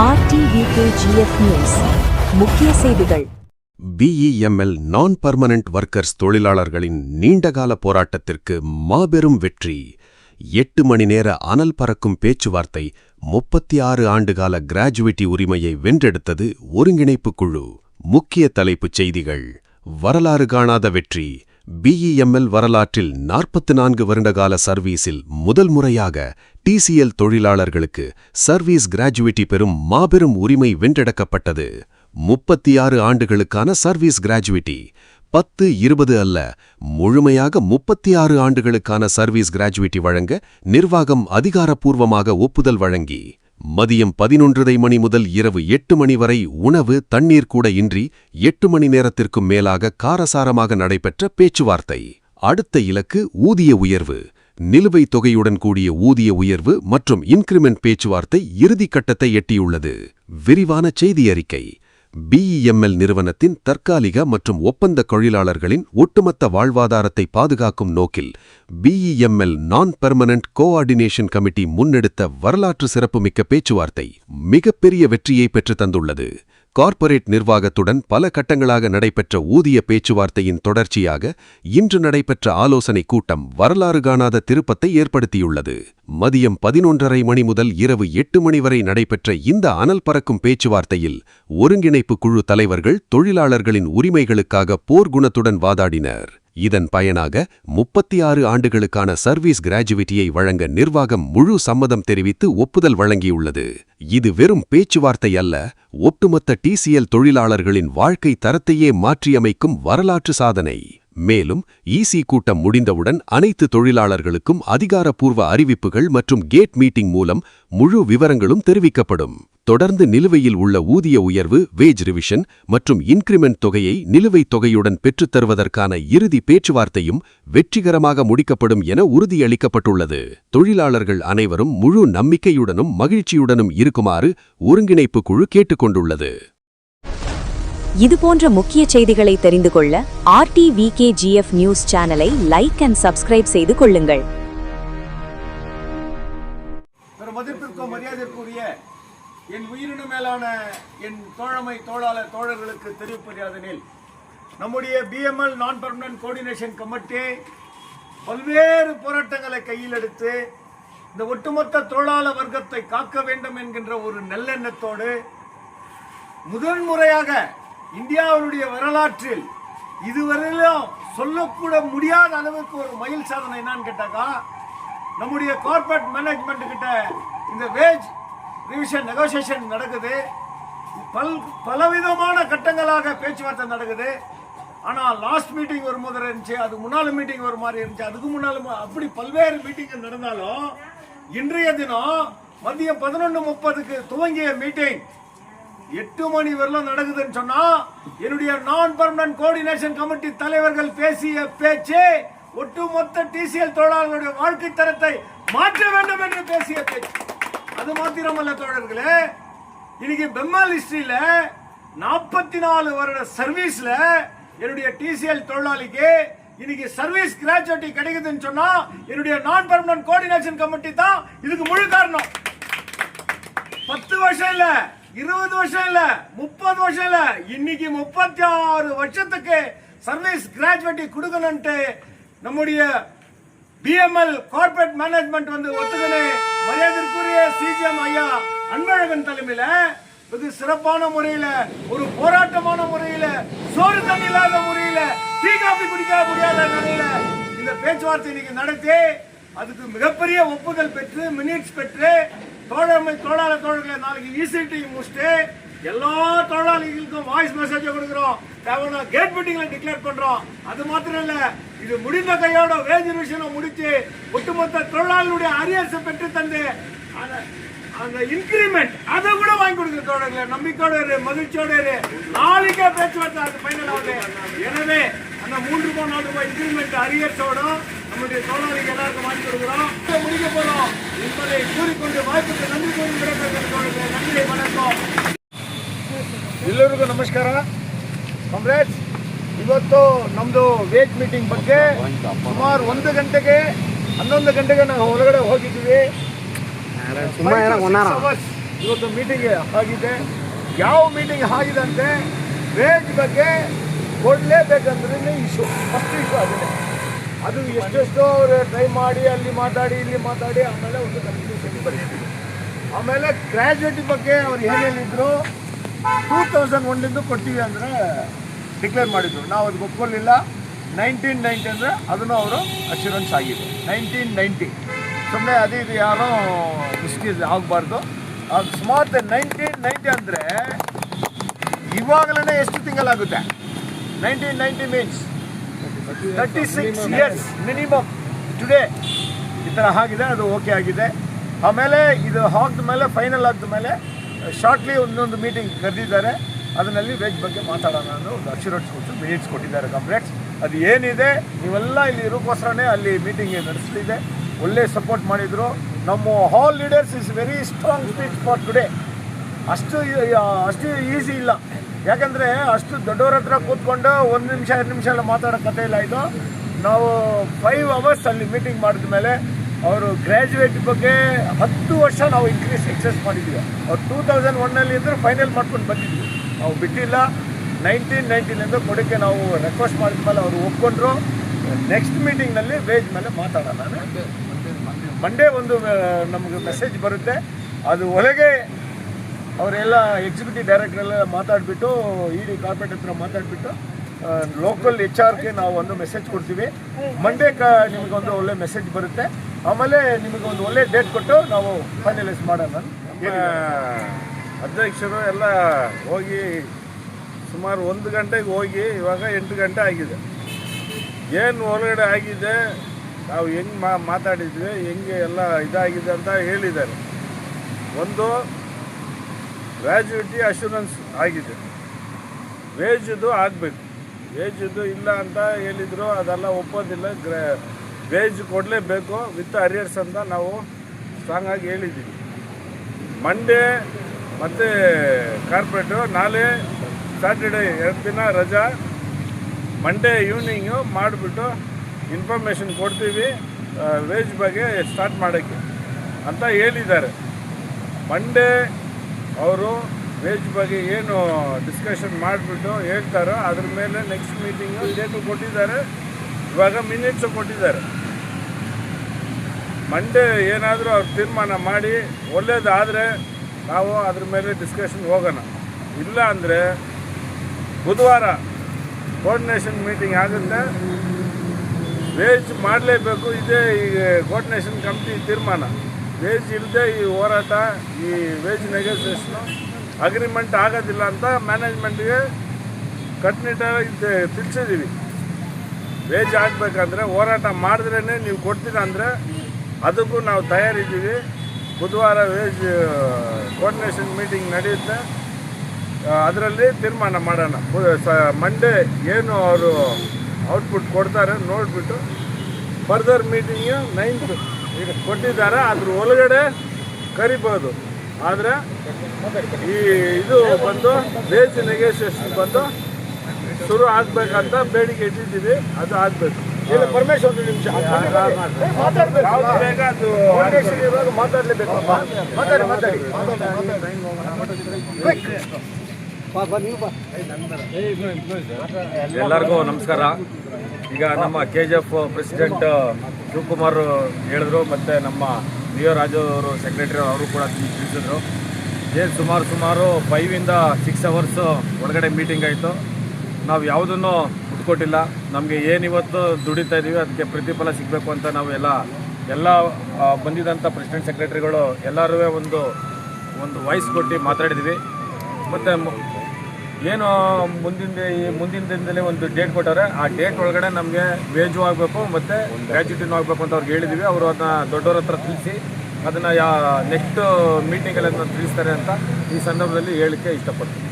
RTVKGF news முக்கிய செய்திகள். BEML நான் பர்மனன்ட் வர்க்கர்ஸ் தொழிலாளர்களின் நீண்டகால போராட்டத்திற்கு மாபெரும் வெற்றி. 8 மணி நேர அனல் பறக்கும் பேச்சுவார்த்தை 36 ஆண்டுகால கிராஜுவிட்டி உரிமையை வென்றெடுத்தது ஒருங்கிணைப்பு குழு. முக்கிய தலைப்புச் செய்திகள். வரலாறு காணாத வெற்றி. BEML வரலாற்றில் 44 வருடகால சர்வீஸில் முதல் முறையாக TCL தொழிலாளர்களுக்கு சர்வீஸ் கிராஜுவிட்டி பெறும் மாபெரும் உரிமை வென்றெடுக்கப்பட்டது. 36 ஆண்டுகளுக்கான சர்வீஸ் கிராஜுவிட்டி. 10-20 அல்ல, முழுமையாக 36 ஆண்டுகளுக்கான சர்வீஸ் கிராஜுவிட்டி வழங்க நிர்வாகம் அதிகாரப்பூர்வமாக ஒப்புதல் வழங்கி, மதியம் 11:30 மணி முதல் இரவு 8 மணி வரை உணவு தண்ணீர் கூட இன்றி 8 மணி நேரத்திற்கும் மேலாக காரசாரமாக நடைபெற்ற பேச்சுவார்த்தை. அடுத்த இலக்கு ஊதிய உயர்வு. நிலுவைத் தொகையுடன் கூடிய ஊதிய உயர்வு மற்றும் இன்கிரிமெண்ட் பேச்சுவார்த்தை இறுதிக் கட்டத்தை எட்டியுள்ளது. விரிவான செய்தி அறிக்கை. BEML நிறுவனத்தின் தற்காலிக மற்றும் ஒப்பந்த தொழிலாளர்களின் ஒட்டுமொத்த வாழ்வாதாரத்தை பாதுகாக்கும் நோக்கில் BEML நான் பெர்மனன்ட் கோஆர்டினேஷன் கமிட்டி முன்னெடுத்த வரலாற்று சிறப்புமிக்க பேச்சுவார்த்தை மிகப்பெரிய வெற்றியை பெற்று தந்துள்ளது. கார்ப்பரேட் நிர்வாகத்துடன் பல கட்டங்களாக நடைபெற்ற ஊதிய பேச்சுவார்த்தையின் தொடர்ச்சியாக இன்று நடைபெற்ற ஆலோசனைக் கூட்டம் வரலாறு காணாத திருப்பத்தை ஏற்படுத்தியுள்ளது. மதியம் 11:30 மணி முதல் இரவு 8 மணி வரை நடைபெற்ற இந்த அனல் பறக்கும் பேச்சுவார்த்தையில் ஒருங்கிணைப்பு குழு தலைவர்கள் தொழிலாளர்களின் உரிமைகளுக்காக போர்க்குணத்துடன் வாதாடினர். இதன் பயனாக 36 ஆண்டுகளுக்கான சர்வீஸ் கிராஜுவிட்டியை வழங்க நிர்வாகம் முழு சம்மதம் தெரிவித்து ஒப்புதல் வழங்கியுள்ளது. இது வெறும் பேச்சுவார்த்தை அல்ல, ஒட்டுமொத்த TCL தொழிலாளர்களின் வாழ்க்கை தரத்தையே மாற்றியமைக்கும் வரலாற்று சாதனை. மேலும் EC கூட்டம் முடிந்தவுடன் அனைத்து தொழிலாளர்களுக்கும் அதிகாரப்பூர்வ அறிவிப்புகள் மற்றும் கேட் மீட்டிங் மூலம் முழு விவரங்களும் தெரிவிக்கப்படும். தொடர்ந்து நிலுவையில் உள்ள ஊதிய உயர்வு, வேஜ் ரிவிஷன் மற்றும் இன்கிரிமெண்ட் தொகையை நிலுவைத் தொகையுடன் பெற்றுத்தருவதற்கான இறுதி பேச்சுவார்த்தையும் வெற்றிகரமாக முடிக்கப்படும் என உறுதியளிக்கப்பட்டுள்ளது. தொழிலாளர்கள் அனைவரும் முழு நம்பிக்கையுடனும் மகிழ்ச்சியுடனும் இருக்குமாறு ஒருங்கிணைப்பு குழு கேட்டுக்கொண்டுள்ளது. இதுபோன்ற முக்கிய செய்திகளை தெரிந்து கொள்ள RTVKGF நியூஸ் சேனலை லைக் அண்ட் சப்ஸ்கிரைப் செய்து கொள்ளுங்கள். மதிப்பிற்கும் மரியாதைக்குரிய என் உயிரினு மேலான என் தோழமை தோழாளர் தோழர்களுக்கு தெரிவிப்பதாதெனில், நம்முடைய BML நான் பர்மனன்ட் கோஆர்டினேஷன் கமிட்டி பல்வேறு போராட்டங்களை கையில் எடுத்து இந்த ஒட்டுமொத்த தொழிலாளர் வர்க்கத்தை காக்க வேண்டும் என்கின்ற ஒரு நல்லெண்ணத்தோடு முதன்முறையாக இந்தியாவினுடைய வரலாற்றில் இதுவரையிலும் சொல்லக்கூட முடியாத அளவுக்கு ஒரு மயில் சாதனை என்னன்னு கேட்டாக்கா, நம்முடைய கார்ப்பரேட் மேனேஜ்மெண்ட் கிட்ட இந்த வேஜ் ரிவிஷன் நெகோசியேஷன் நடக்குது. பலவிதமான கட்டங்களாக பேச்சுவார்த்தை நடக்குது. ஆனால் லாஸ்ட் மீட்டிங் ஒரு மாதிரி இருந்துச்சு, அதுக்கு முன்னாள் மீட்டிங் ஒரு மாதிரி இருந்துச்சு, அதுக்கு முன்னாலும் அப்படி பல்வேறு மீட்டிங் நடந்தாலும் இன்றைய தினம் மதியம் 11:30க்கு துவங்கிய மீட்டிங் 8 மணி வரலாம் நடக்குதுன்னு சொன்னா, என்னுடைய நான் பர்மனன்ட் கோஆர்டினேஷன் கமிட்டி தலைவர்கள் பேசிய பேச்சு ஒட்டுமொத்த TCL தொழிலாளர்களுடைய வாழ்க்கை தரத்தை மாற்ற வேண்டும் என்று பேசிய பேச்சு. அது மாத்திரமல்ல தோழர்களே, இன்னைக்கு பெம்மால் ஹிஸ்டரியில 44 வருட சர்வீஸ்ல என்னுடைய TCL தொழிலாளிக்கு இன்னைக்கு சர்வீஸ் கிராஜுவிட்டி கிடைக்குதுன்னு சொன்னா, என்னுடைய நான் பர்மனன்ட் கோஆர்டினேஷன் கமிட்டி தான் இதுக்கு முழு காரணம். 10 வருஷம் இல்ல, 20 வருஷம் இல்ல, 30 வருஷம் இல்ல, இன்னைக்கு 36 வருஷத்துக்கு சர்வீஸ் கிராஜுவிட்டி கொடுக்கணும்ட்டு நம்முடைய BML கார்ப்பரேட் மேனேஜ்மெண்ட் வந்து ஒத்துக்கனே மரியாதைக்குரிய CGM ஐயா அன்பழகன் தலைமையில வெகு சிறப்பான முறையில, ஒரு போராட்டமான முறையில, சோறு தண்ணி இல்லாத முறையில, டீ காபி குடிக்க முடியாத நிலையில இந்த பேச்சுவார்த்தை இன்னைக்கு நடத்தி அதுக்கு மிகப்பெரிய ஒப்புதல் பெற்று மினிட்ஸ் பெற்று தொழிலாளர் தோழர்களை நாளைக்கு ECT முடிச்சுட்டு எல்லா தொழிலாளிகளுக்கும் வாய்ஸ் மெசேஜ் கொடுக்கிறோம். தேவையான கேட் மீட்டிங்ல டிக்ளேர் பண்றோம். அது மாத்திரம் இல்ல, இது முடிந்த கையோட வேஜ் ரிவிஷனை முடிச்சு ஒட்டுமொத்த தொழிலாளர்களுடைய அரியர்ஸை பெற்று தந்து அந்த இன்கிரிமெண்ட் அதை கூட வாங்கி கொடுக்குற தோழர்களை நம்பிக்கையோட மகிழ்ச்சியோட நாளைக்கே பேச்சுவார்த்தை அது ஃபைனல் ஆகுது. எனவே அந்த 3-4 ரூபாய் இன்கிரிமெண்ட் அரியர்ஸோட நம்முடைய தொழிலாளிகள் எல்லாருக்கும் வாங்கி கொடுக்குறோம், முடிக்க போறோம் என்பதை கூறிக்கொண்டு வாய்ப்புக்கு நன்றி கூறி விடைபெறுகிற நன்றி, வணக்கம். ಎಲ್ಲರಿಗೂ ನಮಸ್ಕಾರ. ಕಾಮ್ರೇಡ್ಸ್, ಇವತ್ತು ನಮ್ಮದು ವೇಜ್ ಮೀಟಿಂಗ್ ಬಗ್ಗೆ ಸುಮಾರು 1 ಗಂಟೆಗೆ 11 ಗಂಟೆಗೆ ನಾವು ಹೊರಗಡೆ ಹೋಗಿದ್ವಿ. ಇವತ್ತು ಮೀಟಿಂಗ್ ಆಗಿದೆ. ಯಾವ ಮೀಟಿಂಗ್ ಆಗಿದೆ ಅಂತೆ ವೇಜ್ ಬಗ್ಗೆ ಕೊಡಲೇಬೇಕಂದ್ರೆ ಇಶ್ಯೂ, ಫಸ್ಟ್ ಇಶ್ಯೂ ಆಗಿದೆ. ಅದು ಎಷ್ಟೆಷ್ಟೋ ಅವರು ಟ್ರೈ ಮಾಡಿ ಅಲ್ಲಿ ಮಾತಾಡಿ ಇಲ್ಲಿ ಮಾತಾಡಿ ಆಮೇಲೆ ಒಂದು ಕನ್ಕ್ಲೂಷನ್ ಬರೀತೀವಿ. ಆಮೇಲೆ ಗ್ರ್ಯಾಜುಯೇಟ್ ಬಗ್ಗೆ ಅವ್ರು ಏನೇನಿದ್ರು 2001 ಕೊಡ್ತೀವಿ ಅಂದರೆ ಡಿಕ್ಲೇರ್ ಮಾಡಿದ್ರು. ನಾವು ಅದಕ್ಕೆ ಒಪ್ಕೊಳ್ಳಿಲ್ಲ. 1990 ಅಂದರೆ ಅದನ್ನು ಅವರು ಅಶ್ಯೂರೆನ್ಸ್ ಆಗಿದೆ. 1990 ಸುಮ್ಮನೆ ಅದು ಇದು ಯಾರೋ ಮಿಸ್ಟೇಕ್ ಆಗಬಾರ್ದು. ಅಕಸ್ಮಾತ್ 1990 ಅಂದರೆ ಇವಾಗಲೇ ಎಷ್ಟು ತಿಂಗಳಾಗುತ್ತೆ? 1990 ಮೀನ್ಸ್ 36 ಇಯರ್ಸ್ ಮಿನಿಮಮ್ ಟುಡೇ. ಈ ಥರ ಆಗಿದೆ, ಅದು ಓಕೆ ಆಗಿದೆ. ಆಮೇಲೆ ಇದು ಹಾಕಿದ ಮೇಲೆ ಫೈನಲ್ ಆಗಿದ ಮೇಲೆ ಶಾರ್ಟ್ಲಿ ಒಂದೊಂದು ಮೀಟಿಂಗ್ ಕರೆದಿದ್ದಾರೆ. ಅದರಲ್ಲಿ ವೇಜ್ ಬಗ್ಗೆ ಮಾತಾಡೋಣ ಅನ್ನೋ ಒಂದು ಅಶ್ಯೂರೆನ್ಸ್ ಕೊಟ್ಟು ಮಿನಿಟ್ಸ್ ಕೊಟ್ಟಿದ್ದಾರೆ ಕಾಂಪ್ಲೆಕ್ಸ್. ಅದು ಏನಿದೆ ನೀವೆಲ್ಲ ಇಲ್ಲಿ ಇರೋಕ್ಕೋಸ್ಕರನೇ ಅಲ್ಲಿ ಮೀಟಿಂಗ್ ನಡೆಸ್ತಿದೆ. ಒಳ್ಳೆ ಸಪೋರ್ಟ್ ಮಾಡಿದರು. ನಮ್ಮ hall leaders is very strong speech for today. ಅಷ್ಟು ಈಸಿ ಇಲ್ಲ. ಯಾಕಂದರೆ ಅಷ್ಟು ದೊಡ್ಡವ್ರ ಹತ್ರ ಕೂತ್ಕೊಂಡು 1 ನಿಮಿಷ 2 ನಿಮಿಷ ಎಲ್ಲ ಮಾತಾಡೋ ಕಥೆ ಇಲ್ಲ ಇದು. ನಾವು 5 ಅವರ್ಸ್ ಅಲ್ಲಿ ಮೀಟಿಂಗ್ ಮಾಡಿದ ಮೇಲೆ ಅವರು ಗ್ರ್ಯಾಜುಯೇಟ್ ಬಗ್ಗೆ 10 ವರ್ಷ ನಾವು ಎಕ್ಸೆಸ್ ಮಾಡಿದ್ವಿ. ಅವ್ರು 2001 ಇದ್ದರೆ ಫೈನಲ್ ಮಾಡ್ಕೊಂಡು ಬಂದಿದ್ವಿ, ನಾವು ಬಿಟ್ಟಿಲ್ಲ. 1990 ಕೊಡೋಕ್ಕೆ ನಾವು ರಿಕ್ವೆಸ್ಟ್ ಮಾಡಿದ ಮೇಲೆ ಅವರು ಒಪ್ಕೊಂಡ್ರು. ನೆಕ್ಸ್ಟ್ ಮೀಟಿಂಗ್ನಲ್ಲಿ ವೇಜ್ ಮೇಲೆ ಮಾತಾಡೋಣ. ಮಂಡೇ ಒಂದು ನಮಗೆ ಮೆಸೇಜ್ ಬರುತ್ತೆ. ಅದು ಒಳಗೆ ಅವರೆಲ್ಲ ಎಕ್ಸಿಕ್ಯೂಟಿವ್ ಡೈರೆಕ್ಟ್ರೆಲ್ಲ ಮಾತಾಡಿಬಿಟ್ಟು ಇಡಿ ಕಾರ್ಪೊರೇಟ್ ಹತ್ರ ಮಾತಾಡಿಬಿಟ್ಟು ಲೋಕಲ್ HR ನಾವು ಒಂದು ಮೆಸೇಜ್ ಕೊಡ್ತೀವಿ. ಮಂಡೇ ನಿಮಗೊಂದು ಒಳ್ಳೆ ಮೆಸೇಜ್ ಬರುತ್ತೆ. ಆಮೇಲೆ ನಿಮಗೆ ಒಂದು ಒಳ್ಳೆ ಡೇಟ್ ಕೊಟ್ಟು ನಾವು ಫೈನಲೈಸ್ ಮಾಡೋಣ. ಅಧ್ಯಕ್ಷರು ಎಲ್ಲ ಹೋಗಿ ಸುಮಾರು 1 ಗಂಟೆಗೆ ಹೋಗಿ ಇವಾಗ 8 ಗಂಟೆ ಆಗಿದೆ. ಏನು ಒಳಗಡೆ ಆಗಿದೆ, ನಾವು ಹೆಂಗೆ ಮಾತಾಡಿದ್ವಿ, ಹೆಂಗೆ ಎಲ್ಲ ಇದಾಗಿದೆ ಅಂತ ಹೇಳಿದ್ದಾರೆ. ಒಂದು ಗ್ರ್ಯಾಜುಯಿಟಿ ಅಶ್ಯೂರೆನ್ಸ್ ಆಗಿದೆ, ವೇಜ್ದು ಆಗಬೇಕು. ವೇಜ್ದು ಇಲ್ಲ ಅಂತ ಹೇಳಿದರು, ಅದೆಲ್ಲ ಒಪ್ಪೋದಿಲ್ಲ. ವೇಜ್ ಕೊಡಲೇಬೇಕು ವಿತ್ ಅರಿಯರ್ಸ್ ಅಂತ ನಾವು ಸ್ಟ್ರಾಂಗ್ ಆಗಿ ಹೇಳಿದ್ದೀವಿ. ಮಂಡೇ ಮತ್ತು ಕಾರ್ಪೊರೇಟು ನಾಳೆ ಸ್ಯಾಟರ್ಡೇ 2 ದಿನ ರಜಾ. ಮಂಡೇ ಈವ್ನಿಂಗು ಮಾಡಿಬಿಟ್ಟು ಇನ್ಫಾರ್ಮೇಷನ್ ಕೊಡ್ತೀವಿ ವೇಜ್ ಬಗ್ಗೆ ಸ್ಟಾರ್ಟ್ ಮಾಡೋಕ್ಕೆ ಅಂತ ಹೇಳಿದ್ದಾರೆ. ಮಂಡೇ ಅವರು ವೇಜ್ ಬಗ್ಗೆ ಏನು ಡಿಸ್ಕಷನ್ ಮಾಡಿಬಿಟ್ಟು ಹೇಳ್ತಾರೋ ಅದ್ರ ಮೇಲೆ ನೆಕ್ಸ್ಟ್ ಮೀಟಿಂಗು ಡೇಟು ಕೊಟ್ಟಿದ್ದಾರೆ. ಇವಾಗ ಮಿನಿಟ್ಸು ಕೊಟ್ಟಿದ್ದಾರೆ. ಮಂಡೇ ಏನಾದರೂ ಅವ್ರು ತೀರ್ಮಾನ ಮಾಡಿ ಒಳ್ಳೇದಾದರೆ ನಾವು ಅದ್ರ ಮೇಲೆ ಡಿಸ್ಕಷನ್ ಹೋಗೋಣ. ಇಲ್ಲ ಅಂದರೆ ಬುಧವಾರ ಕೋರ್ಡಿನೇಷನ್ ಮೀಟಿಂಗ್ ಆಗುತ್ತೆ. ವೇಜ್ ಮಾಡಲೇಬೇಕು, ಇದೇ ಈ ಕೋರ್ಡಿನೇಷನ್ ಕಮಿಟಿ ತೀರ್ಮಾನ. ವೇಜ್ ಇಲ್ಲದೆ ಈ ಹೋರಾಟ, ಈ ವೇಜ್ ನೆಗೋಸಿಯೇಷನು ಅಗ್ರಿಮೆಂಟ್ ಆಗೋದಿಲ್ಲ ಅಂತ ಮ್ಯಾನೇಜ್ಮೆಂಟ್ಗೆ ಕಟ್ಟುನಿಟ್ಟಾಗಿ ತಿಳಿಸಿದ್ದೀವಿ. ವೇಜ್ ಆಗಬೇಕಂದ್ರೆ ಹೋರಾಟ ಮಾಡಿದ್ರೇ ನೀವು ಕೊಡ್ತೀರ ಅಂದರೆ ಅದಕ್ಕೂ ನಾವು ತಯಾರಿದ್ದೀವಿ. ಬುಧವಾರ ವೇಜ್ ಕೋರ್ಡಿನೇಷನ್ ಮೀಟಿಂಗ್ ನಡೆಯುತ್ತೆ, ಅದರಲ್ಲಿ ತೀರ್ಮಾನ ಮಾಡೋಣ. ಮಂಡೇ ಏನು ಅವರು ಔಟ್ಪುಟ್ ಕೊಡ್ತಾರೆ ನೋಡಿಬಿಟ್ಟು ಫರ್ದರ್ ಮೀಟಿಂಗು 9th ಕೊಟ್ಟಿದ್ದಾರೆ, ಅದ್ರ ಒಳಗಡೆ ಕರಿಬೋದು. ಆದರೆ ಈ ಇದು ಬಂದು ವೇಜ್ ನೆಗೋಸಿಯೇಷನ್ ಬಂದು ಶುರು ಆಗಬೇಕಂತ ಬೇಡಿಕೆ ಇಟ್ಟಿದ್ದೀವಿ. ಅದು ಆಗಬೇಕು. ಪರಮೇಶ್ ಒಂದು ನಿಮಿಷ ಬೇಗ ಅದು ಮಾತಾಡಲೇಬೇಕು. ಮಾತಾಡಿ ಎಲ್ಲರಿಗೂ ನಮಸ್ಕಾರ. ಈಗ ನಮ್ಮ KGF ಪ್ರೆಸಿಡೆಂಟ್ ಶಿವಕುಮಾರ್ ಹೇಳಿದ್ರು, ಮತ್ತು ನಮ್ಮ ವಿ ರಾಜು ಅವರು ಸೆಕ್ರೆಟರಿ ಅವರು ಕೂಡ ತಿಳಿಸಿದ್ರು. ಏನು ಸುಮಾರು 5 ಇಂದ 6 ಅವರ್ಸ್ ಒಳಗಡೆ ಮೀಟಿಂಗ್ ಆಯಿತು. ನಾವು ಯಾವುದನ್ನು ಕೊಟ್ಟಿಲ್ಲ. ನಮಗೆ ಏನಿವತ್ತು ದುಡಿತಾ ಇದ್ದೀವಿ ಅದಕ್ಕೆ ಪ್ರತಿಫಲ ಸಿಗಬೇಕು ಅಂತ ನಾವು ಎಲ್ಲ ಬಂದಿದ್ದಂಥ ಪ್ರೆಸಿಡೆಂಟ್ ಸೆಕ್ರೆಟರಿಗಳು ಎಲ್ಲರೂ ಒಂದು ವಾಯ್ಸ್ ಕೊಟ್ಟು ಮಾತಾಡಿದ್ವಿ. ಮತ್ತು ಏನು ಮುಂದಿನ ದಿನದಲ್ಲಿ ಒಂದು ಡೇಟ್ ಕೊಟ್ಟಾರೆ. ಆ ಡೇಟ್ ಒಳಗಡೆ ನಮಗೆ ವೇಜು ಆಗಬೇಕು ಮತ್ತು ಗ್ರ್ಯಾಜುಯಿಟಿನೂ ಆಗಬೇಕು ಅಂತ ಅವ್ರಿಗೆ ಹೇಳಿದ್ದೀವಿ. ಅವರು ಅದನ್ನ ದೊಡ್ಡವ್ರ ಹತ್ರ ತಿಳಿಸಿ ಅದನ್ನು ನೆಕ್ಸ್ಟ್ ಮೀಟಿಂಗಲ್ಲಿ ಅದನ್ನು ತಿಳಿಸ್ತಾರೆ ಅಂತ ಈ ಸಂದರ್ಭದಲ್ಲಿ ಹೇಳಲಿಕ್ಕೆ ಇಷ್ಟಪಡ್ತೀನಿ.